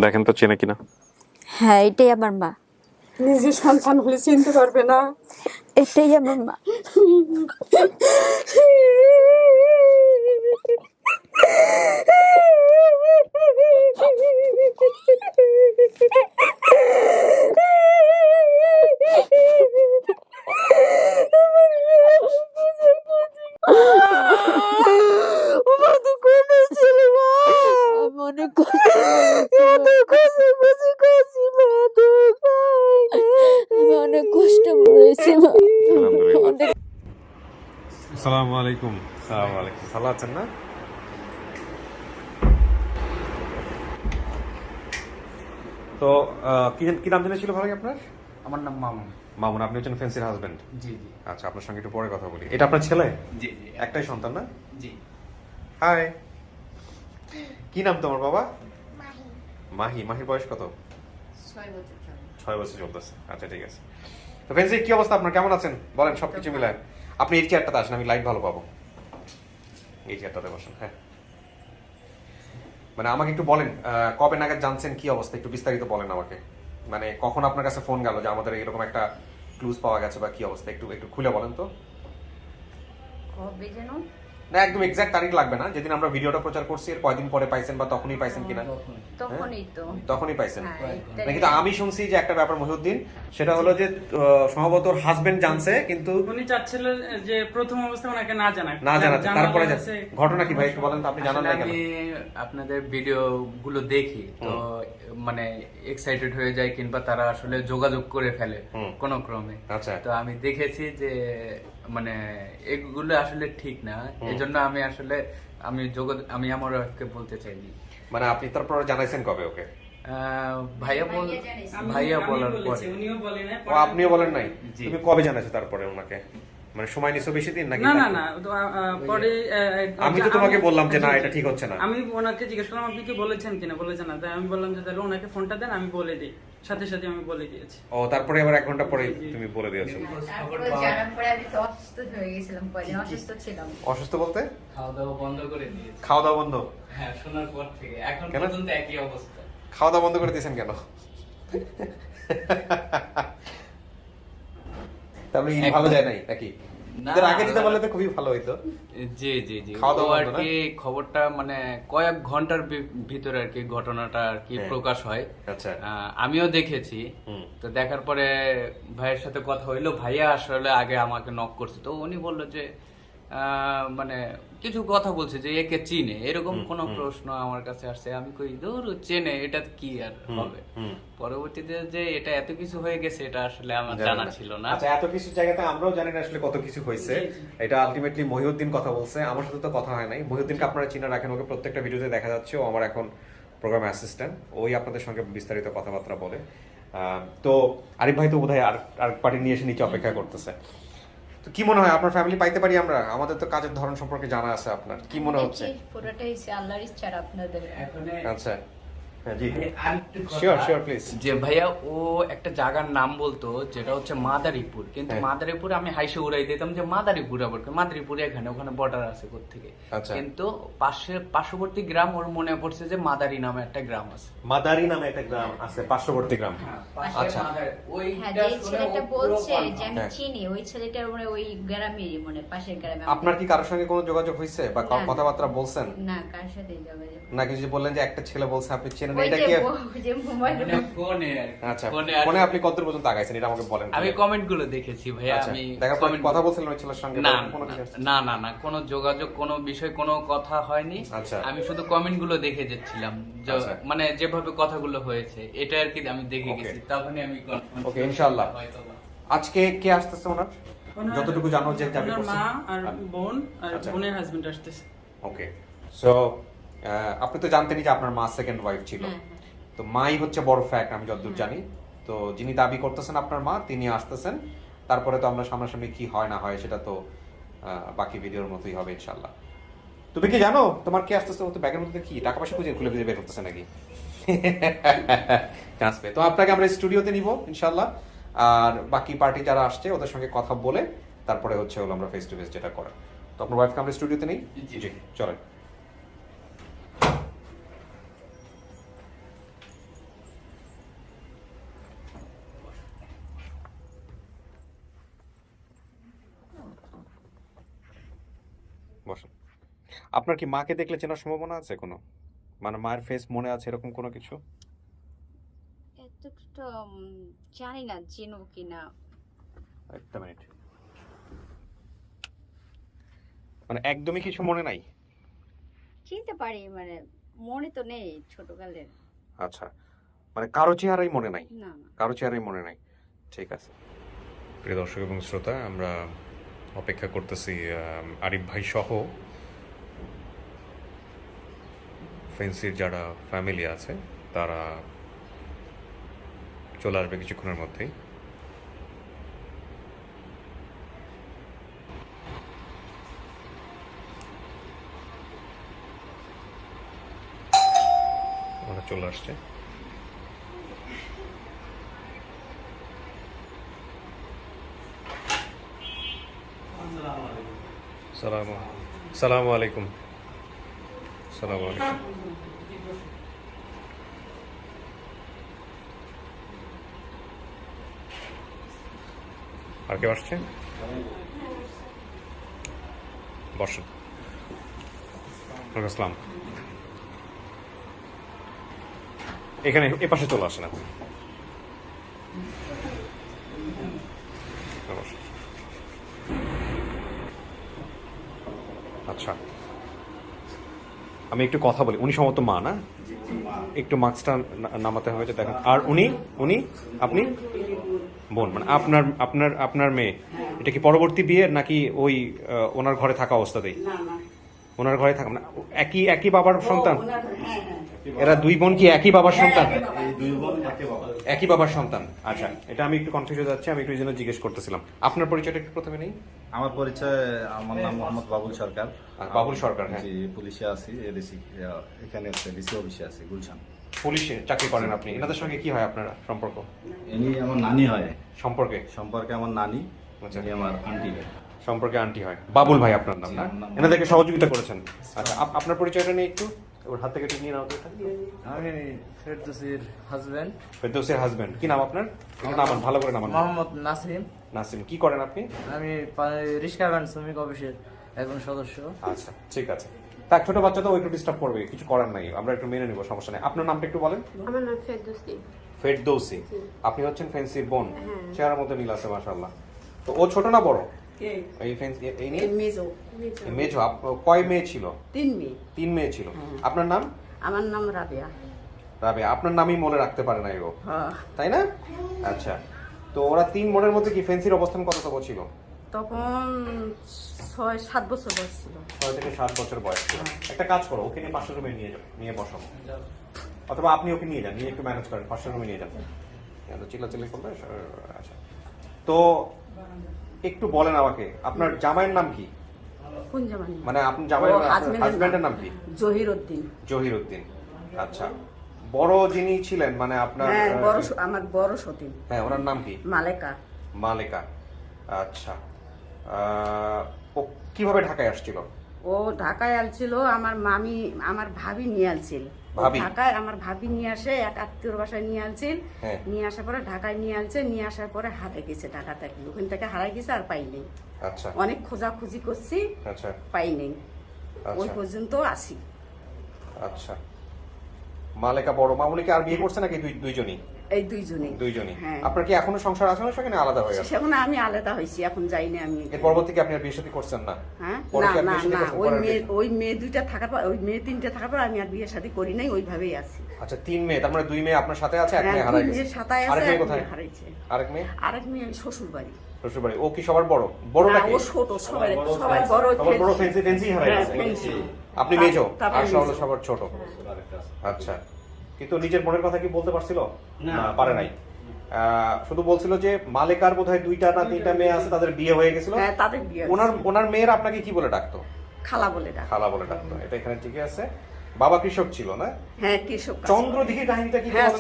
দেখেন তো চেনে কিনা। হ্যাঁ, এটাই আমার মা। নিজের সন্তান হলে চিনতে পারবে না। এটাই আমার মা। অনেক কষ্ট অনেক কষ্ট পড়েছি মা। অনেক আসসালামু আলাইকুম। আসসালামু আলাইকুম। ভালো আছেন না? তো কি নাম জেনেছিল ভাই আপনার? আমার নাম মামুন। মামুন, আপনি হচ্ছেন ফেন্সির হাজবেন্ড। জি জি আচ্ছা, আপনার সঙ্গে একটু পরে কথা বলি। এটা আপনার ছেলে? জি জি একটাই সন্তান না? জি। হাই, কি নাম তোমার বাবা? মাহি। মাহির বয়স কত? 6 বছর চলতেছে। আচ্ছা, ঠিক আছে। তো ফেন্সি, কি অবস্থা আপনার? কেমন আছেন বলেন সবকিছু মিলায়। আপনি এই চেয়ারটাতে আসেন, আমি লাইট ভালো পাবো। এই চেয়ারটাতে বসেন। হ্যাঁ, মানে আমাকে একটু বলেন কবে নাগাদ জানছেন, কি অবস্থা, একটু বিস্তারিত বলেন আমাকে। মানে কখন আপনার কাছে ফোন গেল যে আমাদের এরকম একটা ক্লুজ পাওয়া গেছে বা কি অবস্থা, একটু একটু খুলে বলেন তো। কবে যেন না, একদম এক্সাক্ট তারিখ লাগবে না, যেদিন আমরা ভিডিওটা প্রচার করছি এর কয়দিন পরে পাইছেন বা তখনই পাইছেন কিনা। তখনই তো তখনই পাইছেন। হ্যাঁ, না, কিন্তু আমি শুনছি যে একটা ব্যাপার মহিউদ্দিন, সেটা হলো যে সম্ভবত ওর হাজবেন্ড জানছে, কিন্তু উনি চাচ্ছিলেন যে প্রথম অবস্থায় ওনাকে না জানায়, না জানাতে। তারপরে জানালে ঘটনা কি ভাই একটু বলেন তো, আপনি জানান আসলে না কেন? আমি আপনাদের ভিডিও গুলো দেখি তো মানে এক্সাইটেড হয়ে যায়, কিংবা তারা আসলে যোগাযোগ করে ফেলে কোন ক্রমে। আচ্ছা। তো আমি দেখেছি যে মানে এগুলো আসলে ঠিক না, এজন্য আমি আসলে আমি আমার ওয়াইফকে বলতে চাইনি। মানে আপনি তারপরে জানাইছেন কবে ওকে? ভাইয়া আমি বলার বলেছি, পরে। উনিও বলে নাই। ও, আপনিও বলেন নাই? জি। তুমি কবে জানাইছো তারপরে ওনাকে? মানে সময় নিছো বেশি দিন নাকি? না না না, তো, পরে আমি তো তোমাকে বললাম যে না, এটা ঠিক হচ্ছে না। আমি ওনাকে জিজ্ঞেস করলাম আপনি কি বলেছেন কিনা, বলেছেন না, তাই আমি বললাম যে তাহলে ওনাকে ফোনটা দেন, আমি বলে দিই। সাথে সাথে আমি বলে দিয়েছি। ও, তারপরে আবার 1 ঘন্টা পরে তুমি বলে দিয়েছো। তারপরে জানার পরে আমি তো অসুস্থ হয়ে গেছিলাম, কয়দিন অসুস্থ ছিলাম। অসুস্থ বলতে? খাওয়া দাওয়া বন্ধ করে দিয়েছি। খাওয়া দাওয়া বন্ধ? হ্যাঁ, শোনার পর থেকে এখন কেন? পর্যন্ত একই অবস্থা। খাওয়া দাওয়া বন্ধ করে দিয়েছেন কেন? তাহলে ঈদ ভালো যায় নাই নাকি? না, ঈদের আগে দিতে বললে তো খুবই ভালো হইতো। জি জি জি। খাওয়া দাওয়া ও আর বন্ধ না? কি খবরটা মানে কয়েক ঘন্টার ভিতরে আর কি ঘটনাটা আর কি হ্যাঁ। প্রকাশ হয়। আচ্ছা। আমিও দেখেছি। হুম। তো দেখার পরে ভাইয়ের সাথে কথা হইলো, ভাইয়া আসলে আগে আমাকে নক করছে, তো উনি বললো যে মানে কিছু কথা বলছে যে একে চিনে, এরকম কোন প্রশ্ন আমার কাছে আসছে। আমি কই দূর, চেনে, এটা কি আর হবে। পরবর্তীতে যে এটা এত কিছু হয়ে গেছে, এটা আসলে আমার জানা ছিল না। আচ্ছা, এত কিছু জায়গাতে আমরাও জানি না আসলে কত কিছু হয়েছে। এটা আলটিমেটলি মহিউদ্দিন কথা বলছে, আমার সাথে তো কথা হয় নাই। মহিউদ্দিনকে আপনারা চিনে রাখেন, ওকে প্রত্যেকটা ভিডিওতে দেখা যাচ্ছে। ও আমার এখন প্রোগ্রাম অ্যাসিস্ট্যান্ট, ওই আপনাদের সঙ্গে বিস্তারিত কথাবার্তা বলে। তো আরিফ ভাই তো বোধহয় আর পার্টি নিয়ে এসে নিচে অপেক্ষা করতেছে। তো কি মনে হয়, আপনার ফ্যামিলি পাইতে পারি আমরা? আমাদের তো কাজের ধরন সম্পর্কে জানা আছে, আপনার কি মনে হচ্ছে? পুরোটাই আল্লাহর ইচ্ছা আপনাদের। আচ্ছা, হ্যাঁ, জি, আরেকটু কথা, শিওর শিওর প্লিজ। যে ভাইয়া ও একটা জায়গার নাম বলতো যেটা হচ্ছে মাদারীপুর, কিন্তু হ্যাঁ। মাদারীপুরে আমি হাইসে উড়াই দিতাম যে মাদারীপুর, আবার মাদারীপুর ওখানে বর্ডার আছে কোত্থেকে। আচ্ছা। কিন্তু পার্শ্ববর্তী গ্রাম ওর মনে পড়ছে যে মাদারি নামে একটা গ্রাম আছে। মাদারি নামে একটা গ্রাম আছে, পার্শ্ববর্তী গ্রাম। আচ্ছা। হ্যাঁ, যে ছেলেটা বলছে যে আমি হ্যাঁ। চিনি, ওই ছেলেটার মানে ওই গ্রামেরই, মানে পাশের গ্রামে। আপনার কি কারোর সঙ্গে কোনো যোগাযোগ হয়েছে বা না। কথাবার্তা বলছেন না, কার সাথে যোগাযোগ? নাকি? যে বললেন যে একটা ছেলে বলছে আপনি চেনেন, ওই এটা যে কি? ওই যে মোবাইলে আচ্ছা, ফোনে ফোনে আপনি কত পর্যন্ত আগাইছেন এটা আমাকে বলেন। আমি কমেন্ট গুলো দেখেছি ভাইয়া। আচ্ছা, আমি দেখার পর comment- কথা বলছিলেন ওই ছেলের সঙ্গে? না বা কোনো কিছু? না না না, কোনো যোগাযোগ, কোনো বিষয়, কোনো কথা হয়নি। আচ্ছা। আমি শুধু কমেন্ট গুলো দেখে যাচ্ছিলাম, আচ্ছা। মানে যেভাবে কথাগুলো হয়েছে এটা আর কি আমি দেখে Okay. গেছি, তখনই আমি Okay, ইনশাআল্লাহ। হয়তোবা। আজকে কে আসতেছে ওনার? যতটুকু জানো যে যাবে ওনার মা আর বোন আর আচ্ছা। বোনের হাজবেন্ড আসতেছে। ওকে, সো আপনি তো জানতেনই যে আপনার মা সেকেন্ড ওয়াইফ ছিল। হ্যাঁ, তো মাই হচ্ছে বড় ফ্যাক্ট, আমি যতদূর জানি। তো যিনি দাবি করতেছেন আপনার মা, তিনি আসতেছেন। তারপরে তো আমরা সামনাসামনি কি হয় না হয় সেটা তো বাকি ভিডিওর মতোই হবে ইনশাল্লাহ। তুমি কি জানো তোমার কি আসতেছে? ও তো ব্যাগের মধ্যে কি টাকা পয়সা খুঁজে বের করতেছে নাকি? চান্স পেয়ে তো আপনাকে আমরা স্টুডিওতে নিব ইনশাল্লাহ। আর বাকি পার্টি যারা আসছে ওদের সঙ্গে কথা বলে তারপরে হচ্ছে হলো আমরা ফেস টু ফেস যেটা করার। তো আপনার ওয়াইফকে আমরা স্টুডিওতে নেই। জি, চলেন। আপনার কি মাকে দেখলে চেনার সম্ভাবনা আছে কোনো, মানে মায়ের ফেস মনে আছে এরকম কোনো কিছু? এতটা জানি না চিনব কিনা। একটা মিনিট, মানে একদমই কিছু মনে নাই? চিনতে পারি, মানে মনে তো নেই ছোটকালের। আচ্ছা, মানে কারো চেহারাই মনে নাই? না না। কারো চেহারাই মনে নাই, ঠিক আছে। প্রিয় দর্শক এবং শ্রোতা, আমরা অপেক্ষা করতেছি আরিফ ভাই সহ ফেন্সির যারা ফ্যামিলি আছে তারা চলে আসবে কিছুক্ষণের মধ্যেই। ওরা চলে আসছে। সালামু আলাইকুম। সালামু আলাইকুম। আর কেউ আসছে? বসুন। ওয়ালাইকুম আসসালাম। এখানে এপাশে চলে আসেন আপনি। বসুন। আচ্ছা, আমি একটু কথা বলি। উনি সম্ভবত মা না? একটু মাস্কটা নামাতে হবে, দেখেন। আর উনি আপনি বোন, মানে আপনার আপনার আপনার মেয়ে। এটা কি পরবর্তী বিয়ের নাকি ওই ওনার ঘরে থাকা অবস্থাতেই? ওনার ঘরে থাকা, মানে একই বাবার সন্তান? এরা দুই বোন কি একই বাবার সন্তান? একই বাবার সন্তান। আচ্ছা, এটা আমি একটু কনফিউজ হয়ে যাচ্ছি, আমি একটু এই জন্য জিজ্ঞেস করতেছিলাম। আপনার পরিচয়টা একটু প্রথমে নেই। আমার পরিচয়, আমার নাম মোহাম্মদ বাবুল সরকার। বাবুল সরকার, হ্যাঁ। জি, পুলিশে আছি, এডিসি এখানে হচ্ছে ডিসি অফিসে আছি, গুলশান। পুলিশে চাকরি করেন আপনি? এনাদের সঙ্গে কি হয় আপনার সম্পর্ক? ইনি আমার নানি হয়। সম্পর্কে আমার নানি, আচ্ছা। ইনি আমার আন্টি হয়। সম্পর্কে আন্টি হয়। বাবুল ভাই আপনার নাম না? এনাদেরকে সহযোগিতা করেছেন। আচ্ছা, আপনার পরিচয়টা নিয়ে একটু ওর হাত থেকে একটু নিয়ে নাও তো এটা। আমি ফেরদৌসির হাজবেন্ড। ফেরদৌসের হাজবেন্ড। কি নাম আপনার? নাম ভালো করে নাম। মোহাম্মদ নাসিম। নাসিম। কি করেন আপনি? আমি রিস্কা ব্যান্ড শ্রমিক অফিসের একজন সদস্য। আচ্ছা, ঠিক আছে। তা ছোট বাচ্চা তো একটু ডিস্টার্ব করবে, কিছু করার নাই, আমরা একটু মেনে নেবো, সমস্যা নেই। আপনার নামটা একটু বলেন। আমার নাম ফেরদৌসী। ফেরদৌসী। আপনি হচ্ছেন ফেন্সির বোন। চেহারার মধ্যে মিল আছে মাশাআল্লাহ। তো ও ছোট না বড়? এই ফেন্সি এই নিয়ে মেজো। কয় মেয়ে ছিল? 3 মেয়ে। 3 মেয়ে ছিল। আপনার নাম? আমার নাম রাবেয়া। রাবেয়া। আপনার নামই মনে রাখতে পারে না ও, হ্যাঁ। তাই না? আচ্ছা, তো ওরা 3 বোনের মধ্যে কি ফেন্সির অবস্থান কতটুকু ছিল? তখন 6-7 বছর বয়স ছিল। 6 থেকে 7 বছর বয়স ছিল। একটা কাজ করো, ওকে নিয়ে পাশের রুমে নিয়ে যাও, নিয়ে বসাও, অথবা আপনি ওকে নিয়ে যান, নিয়ে একটু ম্যানেজ করেন, পাশের রুমে নিয়ে যান। চিল্লাচিল্লি করবে। আচ্ছা, তো একটু বলেন আমাকে, আপনার জামাইয়ের নাম কি? কোন জামাই? মানে আপনার জামাইয়ের হাজবেন্ডের নাম কি? জহিরউদ্দিন। জহিরউদ্দিন। আচ্ছা, বড় যিনি ছিলেন মানে আপনার? হ্যাঁ, আমার বড় সতীন। হ্যাঁ, ওনার নাম কি? মালেকা। মালেকা। আচ্ছা, ও কিভাবে ঢাকায় আসছিল? ও ঢাকায় আসছিল, আমার ভাবি নিয়ে আসছিল। ঢাকায় আমার ভাবি নিয়ে আসে, এক আত্মীয়র বাসায় নিয়ে আসছিল। নিয়ে আসার পরে ঢাকায় নিয়ে আসছে, নিয়ে আসার পরে হারাই গেছে। ঢাকা থেকে ওখান থেকে হারাই গেছে, আর পাই নেই। আচ্ছা, অনেক খোঁজাখুঁজি করছি, আচ্ছা, পাই নেই। ওই পর্যন্ত আসি। আচ্ছা, মালেকা বড়। মামুনিকে আর বিয়ে করছে নাকি দুইজনই? এই দুইজনই। হ্যাঁ। আপনার কি এখনো সংসার আছে না, সেখানে আলাদা হয়ে গেছে? সেখানে আমি আলাদা হয়েছি, এখন যাইনি আমি। এর পরবর্তী কি আপনি আর বিয়ে শাদী করছেন না? হ্যাঁ, পরে কি আর না বিয়ে শাদী না, করছেন? ওই মেয়ে 2টা থাকার পর, ওই মেয়ে 3টে থাকার পর আমি আর বিয়ে শাদী করি নাই, ওইভাবেই আছি। আচ্ছা, 3 মেয়ে, তার মানে 2 মেয়ে আপনার সাথে আছে, এক মেয়ে হারাই গেছে। সাথে আছে, আরেক মেয়ে এক কোথায়? মেয়ে হারাইছে। আরেক মেয়ে শ্বশুর বাড়ি। শ্বশুর বাড়ি। ও কি সবার বড়? বড় না, নাকি? ও ছোট, সবাই বড়। সবার বড় ফেন্সি হারাই হ্যাঁ, গেছে। ফেন্সি। আপনি মেজো, তারপর আর মেজো। সবার ছোট। আচ্ছা, কিন্তু নিজের বোনের কথা কি বলতে পারছিল? না, পারে নাই। শুধু বলছিল যে মালেকার বোধহয় 2টা না 3টা মেয়ে আছে, তাদের বিয়ে হয়ে গেছিল। হ্যাঁ, তাদের বিয়ে। ওনার মেয়ের আপনাকে কি বলে ডাকতো? খালা বলে ডাক। খালা বলে ডাকতো। এটা এখানে ঠিকই আছে। বাবা কৃষক ছিল না? হ্যাঁ, কৃষক। চন্দ্রদিঘি কাহিনীটা কি? হ্যাঁ,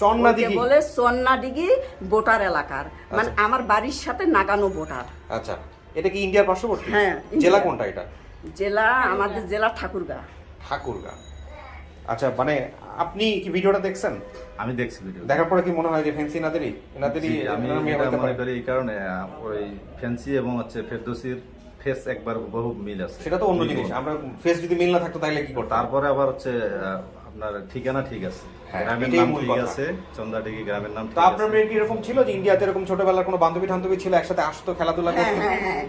চন্নাদিঘি বলে। চন্নাদিঘি বোটার এলাকার, মানে আমার বাড়ির সাথে নাগানো বোটার। আচ্ছা, এটা কি ইন্ডিয়ার পার্শ্ববর্তী? হ্যাঁ। জেলা কোনটা এটা? জেলা আমাদের জেলা ঠাকুরগাঁ। ঠাকুরগাঁ। আচ্ছা, মানে আপনি কি ভিডিওটা দেখছেন? আমি দেখছি ভিডিও। দেখার পরে কি মনে হয় যে ফেন্সি এনাদেরই আমি এটা মনে করি এই কারণে, ওই ফেন্সি এবং হচ্ছে ফেরদৌসির ফেস একবার বহু মিল আছে। সেটা তো অন্য জিনিস। আমরা ফেস যদি মিল না থাকতো তাহলে কি করতাম? তারপরে আবার হচ্ছে আপনার ঠিকানা ঠিক আছে, হ্যাঁ, গ্রামের এটাই নাম মূল ঠিক কথা। আছে, চন্দ্রাডিগি গ্রামের নাম তো ঠিক আপনার আছে। মেয়ে কি এরকম ছিল যে ইন্ডিয়াতে এরকম ছোটবেলার কোনো বান্ধবী টান্ধবী ছিল, একসাথে আসতো, খেলাধুলা করতো?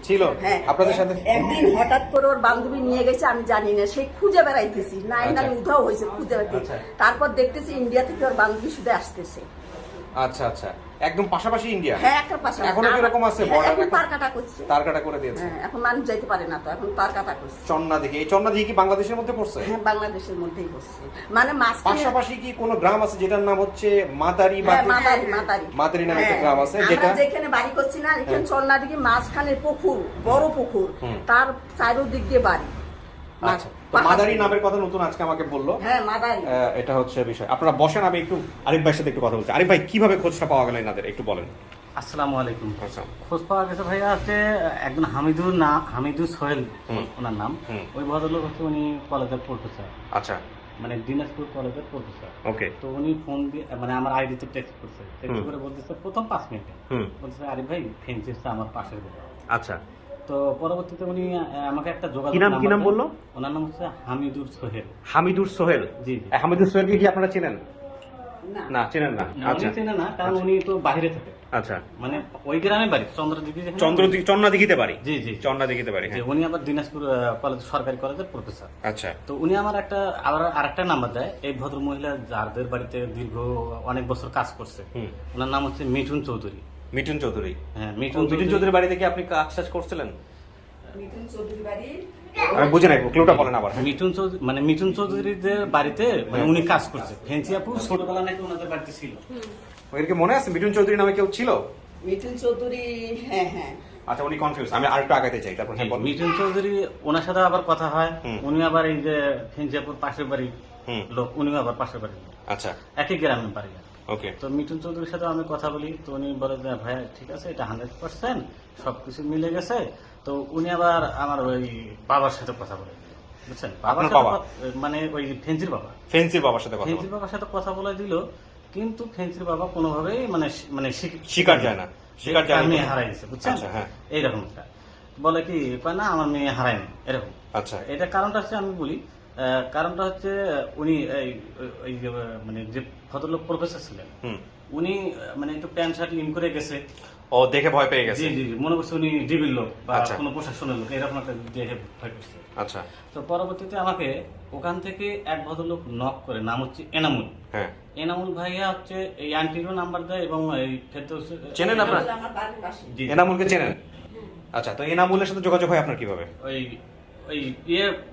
ছিল আপনাদের সাথে? একদিন হঠাৎ করে ওর বান্ধবী নিয়ে গেছে, আমি জানি না, সেই খুঁজে বেড়াইতেছি, নাই না উধাও হয়েছে, খুঁজে বেড়াইতেছি। তারপর দেখতেছি ইন্ডিয়া থেকে ওর বান্ধবী শুধু আসতেছে। আচ্ছা আচ্ছা, একদম পাশাপাশি ইন্ডিয়া? হ্যাঁ, একটা পাশে। এখনো কি এরকম আছে? হ্যাঁ, এখন তার কাটা করছে। তার কাটা করে দিয়েছে। হ্যাঁ, এখন মানুষ যাইতে পারে না, তো এখন তার কাটা করছে। চন্না দিঘি, এই চন্না দিঘি কি বাংলাদেশের মধ্যে পড়ছে? হ্যাঁ, বাংলাদেশের মধ্যেই করছে, মানে মাঝখানে। পাশাপাশি কি কোনো গ্রাম আছে যেটার নাম হচ্ছে মাদারি? হ্যাঁ, মাদারি মাদারি নামে একটা হ্যাঁ, গ্রাম আছে, আমরা যেটা যেখানে বাড়ি করছি না, এখানে চন্নাডিগি মাঝখানে পুকুর, বড় পুকুর, তার চারিদিক দিয়ে বাড়ি। আচ্ছা, তো মাদারি নামের কথা নতুন আজকে আমাকে বললো। হ্যাঁ, মাদারি। এটা হচ্ছে বিষয়। আপনারা বসেন, আমি একটু আরিফ ভাইয়ের সাথে একটু কথা বলছি। আরিফ ভাই, কিভাবে খোঁজটা পাওয়া গেল এনাদের একটু বলেন। আসসালামু আলাইকুম। আচ্ছা, খোঁজ পাওয়া গেছে ভাইয়া হচ্ছে একজন হামিদুর সোহেল ওনার নাম। ওই ভদ্রলোক হচ্ছে উনি কলেজের প্রফেসর, আচ্ছা, মানে দিনাজপুর কলেজের প্রফেসর। ওকে। তো উনি ফোন দিয়ে মানে আমার আইডিতে টেক্সট করছে, টেক্সট করে বলতেছে প্রথম 5 মিনিটে বলতেছে আরিফ ভাই ফেন্সি হচ্ছে আমার পাশের ঘর। আচ্ছা, তো পরবর্তীতে উনি আমাকে একটা যোগাযোগ কি নাম বললো? ওনার নাম হচ্ছে হামিদুর সোহেল। হামিদুর সোহেল? জি। হামিদুর সোহেলকে কি আপনারা চেনেন? না, চেনেন না। উনি চেনে না, কারণ উনি তো বাইরে থাকে। আচ্ছা, মানে ওই গ্রামে বাড়ি চন্দ্রদিঘি। চন্না দিঘিতে বাড়ি? জি জি, চন্না দিঘিতে বাড়ি। যে উনি আবার দিনাজপুর কলেজ, সরকারি কলেজের প্রফেসর। আচ্ছা, তো উনি আমার আরেকটা নাম্বার দেয়। এই ভদ্র মহিলা যাদের বাড়িতে দীর্ঘ অনেক বছর কাজ করছে, ওনার নাম হচ্ছে মিঠুন চৌধুরী। মিঠুন চৌধুরী? হ্যাঁ, মিঠুন চৌধুরীর বাড়িতে কি আপনি কাজ করছিলেন? মিঠুন চৌধুরী বাড়ি। আমি বুঝে নাই, ক্লুটা বলেন আবার। মিঠুন চৌধুরীদের বাড়িতে মানে উনি কাজ করছে। ফেন্সি আপু ছোটবেলা নাকি ওনাদের বাড়িতে ছিল। ওর কি মনে আছে মিঠুন চৌধুরী নামে কেউ ছিল? মিঠুন চৌধুরী, হ্যাঁ হ্যাঁ। আচ্ছা, উনি কনফিউজ। আমি আরেকটু আগাতে চাই, তারপর হ্যাঁ বলুন। মিঠুন চৌধুরী, ওনার সাথে আবার কথা হয়। উনি আবার এই যে ফেন্সি আপুর পাশের বাড়ি লোক, উনিও আবার পাশের বাড়ি। আচ্ছা, একই গ্রামের বাড়ি। ওকে। তো মিঠুন চৌধুরীর সাথে আমি কথা বলি, তো উনি বলে যে ভাই ঠিক আছে, এটা 100% সবকিছু মিলে গেছে। তো উনি আবার আমার ওই বাবার সাথে কথা বলে, বুঝছেন? মানে ওই ফেন্সির বাবার সাথে কথা বলে দিল, কিন্তু ফেন্সির বাবা কোনোভাবেই মানে স্বীকার যায় না, মেয়ে হারাই দিচ্ছে, বুঝছেন? এইরকম একটা বলে কি কয় না আমার মেয়ে হারায়নি, এরকম। আচ্ছা, এটা কারণটা হচ্ছে আমি বলি, কারণটা হচ্ছে উনি এই মানে যে ভদ্রলোক প্রফেসর ছিলেন, উনি মানে একটু প্যান্ট শার্ট ইন করে গেছে। ও দেখে ভয় পেয়ে গেছে? জি, মনে করছে উনি ডিবির লোক বা কোনো প্রশাসনের লোক, এরকম একটা দেখে ভয় করছে। আচ্ছা, তো পরবর্তীতে আমাকে ওখান থেকে এক ভদ্রলোক নক করে, নাম হচ্ছে এনামুল। হ্যাঁ, এনামুল ভাইয়া হচ্ছে এই আন্টিরও নাম্বার দেয় এবং এই চেনেন আপনারা? আমার বাড়ির পাশে। এনামুলকে চেনেন? আচ্ছা, তো এনামুলের সাথে যোগাযোগ হয় আপনার কিভাবে? ওই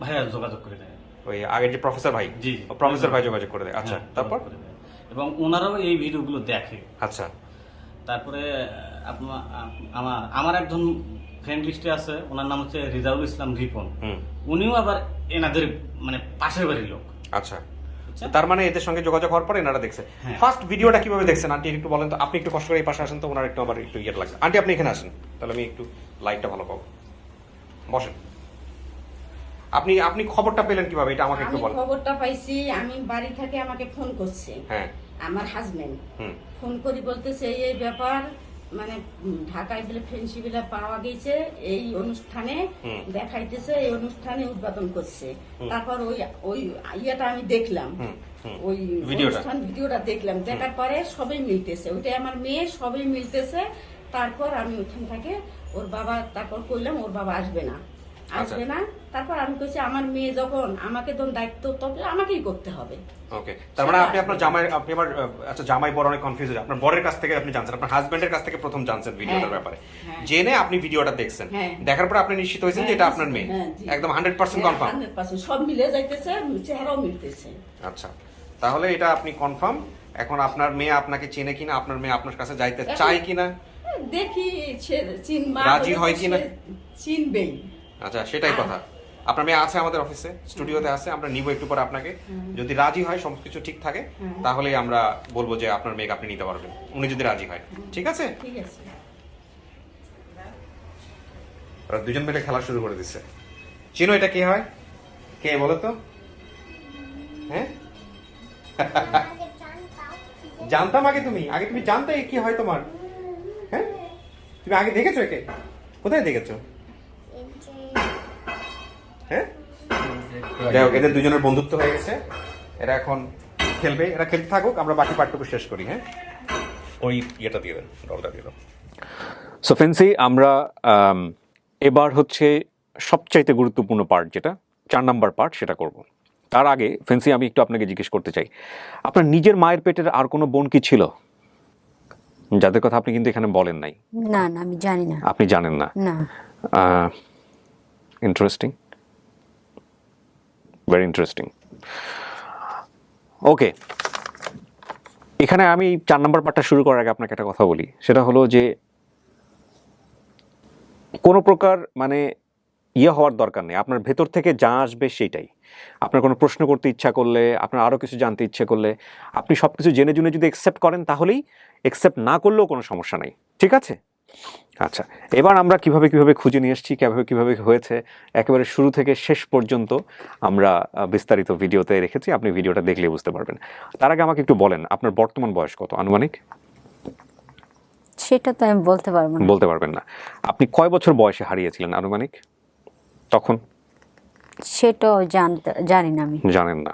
ভাইয়া যোগাযোগ করে দেয়, ওই আগের যে প্রফেসর ভাই? জি, প্রফেসর ভাই যোগাযোগ করে দেয়। আচ্ছা, তারপর? এবং ওনারাও এই ভিডিওগুলো দেখে। আচ্ছা, তারপরে আমার একজন ফ্রেন্ড লিস্টে আছে, ওনার নাম হচ্ছে রিজাউল ইসলাম রিপন। উনিও আবার এনাদের মানে পাশের বাড়ির লোক। আচ্ছা, তার মানে এদের সঙ্গে যোগাযোগ হওয়ার পরে এনারা দেখছে। ফার্স্ট ভিডিওটা কিভাবে দেখছেন আন্টি একটু বলেন তো? আপনি একটু কষ্ট করে এই পাশে আসেন তো, ওনার একটু আবার একটু ইয়ে লাগছে। আন্টি আপনি এখানে আসেন, তাহলে আমি একটু লাইটটা ভালো পাবো। বসেন। আপনি খবরটা পেলেন কিভাবে, এটা আমাকে একটু বলেন। খবরটা পাইছি, আমি বাড়ি থেকে আমাকে ফোন করছে। হ্যাঁ, আমার হাজবেন্ড ফোন করি বলতেছে এই ব্যাপার, মানে ঢাকায় বলে ফেন্সি বিলা পাওয়া গেছে, এই অনুষ্ঠানে দেখাইতেছে, এই অনুষ্ঠানে উদ্বোধন করছে। তারপর ওই ইয়েটা আমি দেখলাম, ওই ভিডিওটা দেখলাম, দেখার পরে সবই মিলতেছে, ওইটাই আমার মেয়ে, সবই মিলতেছে। তারপর আমি ওখান থেকে ওর বাবা, তারপর কইলাম ওর বাবা আসবে না। তারপর আমি কইছি আমার মেয়ে যখন আমাকে তখন দায়িত্ব, তবে আমাকেই করতে হবে। ওকে, তার মানে আপনি আপনার জামাই, আপনি আবার আচ্ছা জামাই বড় অনেক কনফিউজ হয়েছে, আপনার বরের কাছ থেকে আপনি জানছেন, আপনার হাজবেন্ডের কাছ থেকে প্রথম জানছেন ভিডিওটার ব্যাপারে, জেনে আপনি ভিডিওটা দেখছেন, দেখার পর আপনি নিশ্চিত হয়েছেন যে এটা আপনার মেয়ে, একদম 100% কনফার্ম? 100% সব মিলে যাইতেছে, চেহারাও মিলতেছে। আচ্ছা, তাহলে এটা আপনি কনফার্ম। এখন আপনার মেয়ে আপনাকে চেনে কিনা, আপনার মেয়ে আপনার কাছে যাইতে চায় কিনা, দেখি রাজি হয় কিনা, চিনবেই। আচ্ছা, সেটাই কথা। আপনার মেয়ে আছে আমাদের অফিসে, স্টুডিওতে আছে, আমরা নিব একটু পরে আপনাকে। যদি রাজি হয়, সবকিছু ঠিক থাকে, তাহলে আমরা বলবো যে আপনার মেয়েকে আপনি নিতে পারবেন, উনি যদি রাজি হয়। ঠিক আছে? ঠিক আছে। ওরা দুজন মিলে খেলা শুরু করে দিচ্ছে। চিনো এটা কে হয়? কে বলো তো? হ্যাঁ, জানতাম আগে তুমি জানতে কি হয় তোমার? হ্যাঁ, তুমি আগে দেখেছো একে? কোথায় দেখেছো? হ্যাঁ যাই হোক, এদের দুজনের বন্ধুত্ব হয়ে গেছে, এরা এখন খেলবে, এরা খেলতে থাকুক, আমরা বাকি পার্টটুকু শেষ করি। হ্যাঁ, ওই ইয়েটা দিয়ে দেন, রলটা দিয়ে দেন। সো ফেন্সি, আমরা এবার হচ্ছে সবচাইতে গুরুত্বপূর্ণ পার্ট, যেটা 4 নাম্বার পার্ট, সেটা করব। তার আগে ফেন্সি, আমি একটু আপনাকে জিজ্ঞেস করতে চাই, আপনার নিজের মায়ের পেটের আর কোনো বোন কি ছিল, যাদের কথা আপনি কিন্তু এখানে বলেন নাই? না না, আমি জানি না। আপনি জানেন না? না। Interesting, very interesting. ওকে, এখানে আমি 4 নাম্বার পার্টটা শুরু করার আগে আপনাকে একটা কথা বলি, সেটা হলো যে কোনো প্রকার মানে ইয়ে হওয়ার দরকার নেই, আপনার ভেতর থেকে যা আসবে সেইটাই। আপনার কোনো প্রশ্ন করতে ইচ্ছা করলে, আপনার আরও কিছু জানতে ইচ্ছে করলে, আপনি সব কিছু জেনে জুনে যদি অ্যাকসেপ্ট করেন তাহলেই, অ্যাকসেপ্ট না করলেও কোনো সমস্যা নেই, ঠিক আছে? আচ্ছা, এবার আমরা কিভাবে কিভাবে খুঁজে নিয়ে এসেছি, কিভাবে হয়েছে, একেবারে শুরু থেকে শেষ পর্যন্ত আমরা বিস্তারিত ভিডিওতে রেখেছি, আপনি ভিডিওটা দেখলে বুঝতে পারবেন। তার আগে আমাকে একটু বলেন, আপনার বর্তমান বয়স কত আনুমানিক? সেটা তো আমি বলতে পারবো না। বলতে পারবেন না? আপনি কয় বছর বয়সে হারিয়েছিলেন আনুমানিক তখন? সেটাও জানি না আমি। জানেন না?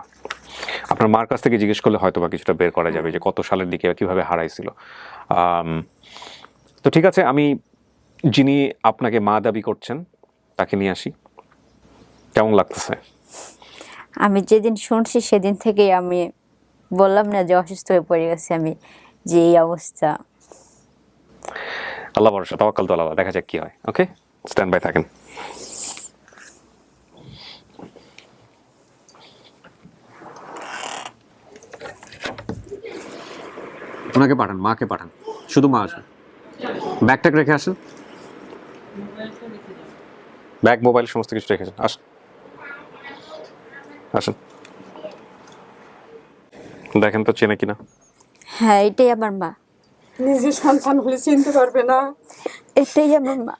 আপনার মার কাছ থেকে জিজ্ঞেস করলে হয়তো বা কিছুটা বের করা যাবে যে কত সালের দিকে কিভাবে হারাইছিল। তো ঠিক আছে, আমি যিনি আপনাকে মা দাবি করছেন তাকে নিয়ে আসি। কেমন লাগতেছে? আমি যেদিন শুনছি সেদিন থেকেই আমি বললাম না যে অসুস্থ হয়ে পড়ে গেছি আমি, যে এই অবস্থা। আল্লাহ ভরসা, তাওয়াক্কাল তো আল্লাহ, দেখা যাক কি হয়। ওকে, স্ট্যান্ড বাই থাকেন। ওনাকে পাঠান, মাকে পাঠান, শুধু মা আসবে। ব্যাগটাক রেখে আসেন, ব্যাগ মোবাইল সমস্ত কিছু রেখেছেন, আসেন আসেন, দেখেন তো চেনে কিনা। হ্যাঁ, এটাই আমার মা। নিজের সন্তান হলে চিনতে পারবে না। এটাই আমার মা।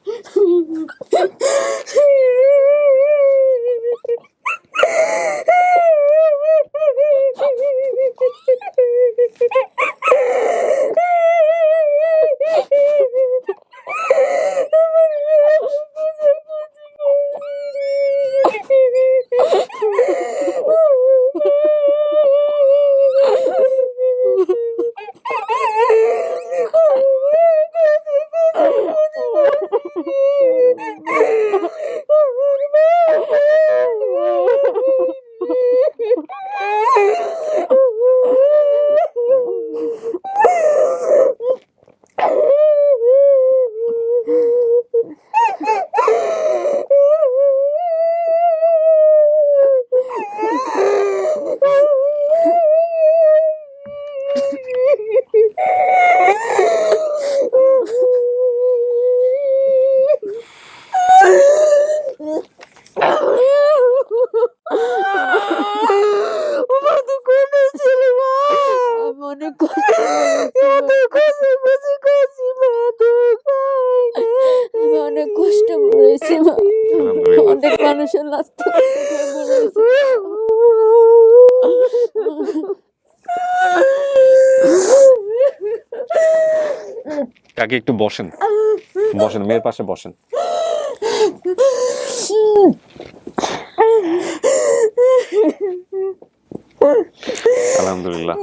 অনেক কষ্ট করেছি মা, অনেক মানুষের লাগতো। কাকে একটু বসেন, বসেন, মেয়ের পাশে বসেন। আলহামদুলিল্লাহ।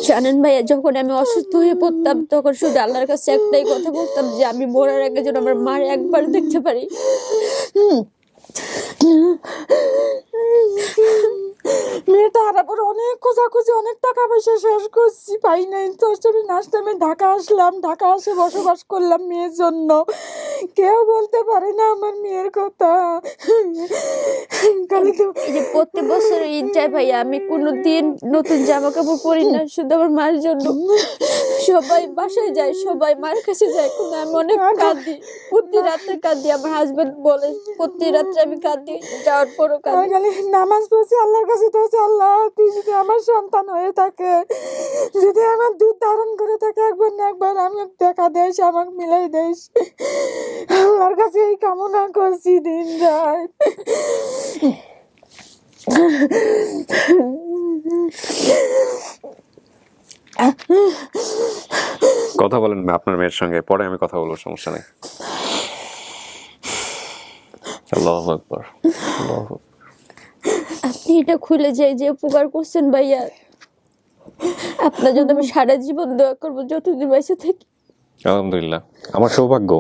জানেন ভাইয়া, যখন আমি অসুস্থ হয়ে পড়তাম তখন শুধু আল্লাহর কাছে একটাই কথা বলতাম যে আমি মরার আগে যেন আমার মার একবার দেখতে পারি। মেয়েটা হারার পরে অনেক খোঁজাখুঁজি, অনেক টাকা পয়সা শেষ করছি, পাই নাই। তোর নাচতে আমি ঢাকা আসলাম, ঢাকা এসে বসবাস করলাম মেয়ের জন্য। কেউ বলতে পারে না আমার মেয়ের কথা, খালি তো এই যে প্রতি বছর ঈদ যায় ভাইয়া, আমি কোনোদিন নতুন জামা কাপড় পরি না শুধু আমার মার জন্য। সবাই বাসায় যায়, সবাই মার কাছে যায়, কিন্তু আমি অনেক কাঁদি, প্রতি রাতে কাঁদি। আমার হাজবেন্ড বলে প্রতি রাত্রে আমি কাঁদি, যাওয়ার পরও আমি কাঁদি। খালি নামাজ পড়ছি আল্লাহর কাছে, তো হচ্ছে আল্লাহ তুই যদি আমার সন্তান হয়ে থাকে, যদি আমার দুধ ধারণ করে থাকে, একবার না একবার আমি দেখা দেশ, আমাকে মিলাই দেশ, আল্লাহর কাছে এই কামনা করছি দিন রাত। কথা বলেন আপনার মেয়ের সঙ্গে, পরে আমি কথা বলবো, সমস্যা নেই। আল্লাহু আকবার, আল্লাহু আকবার। আপনি এটা খুলে যাই যে উপকার করছেন ভাইয়া, আপনার জন্য আমি সারা জীবন দোয়া করবো যতদিন বেঁচে থাকি। আলহামদুলিল্লাহ, আমার সৌভাগ্য